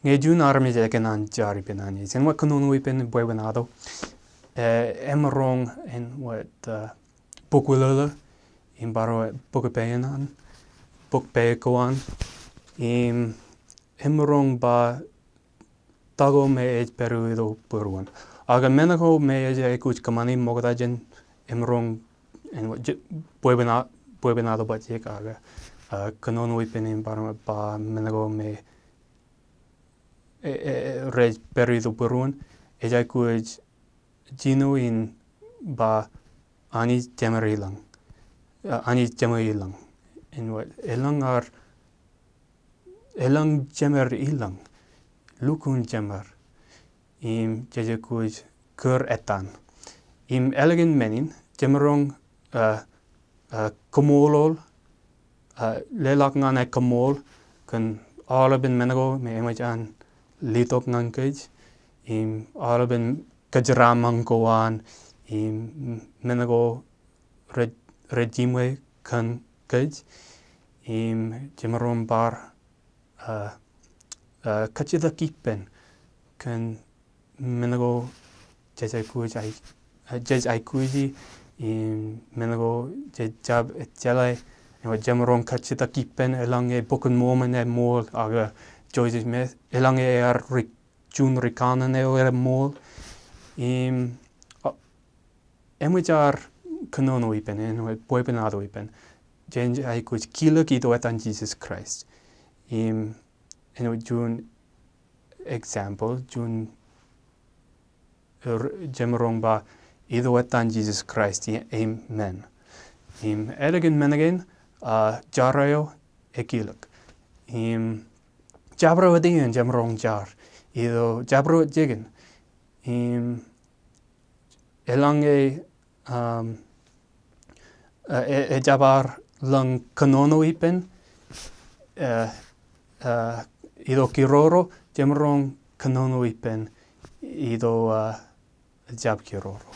Ngejun army kenan jari penani. Sen wat kununu ipen buebenado. Emerong en wat bukulele in baro bukepenan. Bukpekoan. Emerong ba tago me ej peruido puruan. Aga menago me ej kuch kamani mogdajen emerong en buebenado bajek aga. Kununu ipen in baro ba menago me rej peruido puruan. Ejai kuj jinu in ba ani jamerilang. Ani jamerilang. En wat elang jamer ilang. Lukun jamer. Jeje kuj kur etan. Elegant menin jamerong komolol. Lelak ngan komol kan alabin menago me emajan litok ngan kaj. Alabin kajramang koan. Menago regime kan kaj. Jamerong bar kachida kipen kan menago jeje kuj ay kuji menago jab jalai jamerong kachida kipen elang bukun momen mol aga joises me elang jun rikanen mol emijar kanono ipen buebenado ipen jen ay kuj kila kito etan Jesus Christ jun example jun jamerong ba ido etan Jesus Christ amen elegant menagen jarayo ekilak jabro adin jamerong jar ido jabro jigen elang jabar lang kanono ipen ido kiroro jamerong kanono ipen ido jab kiroro.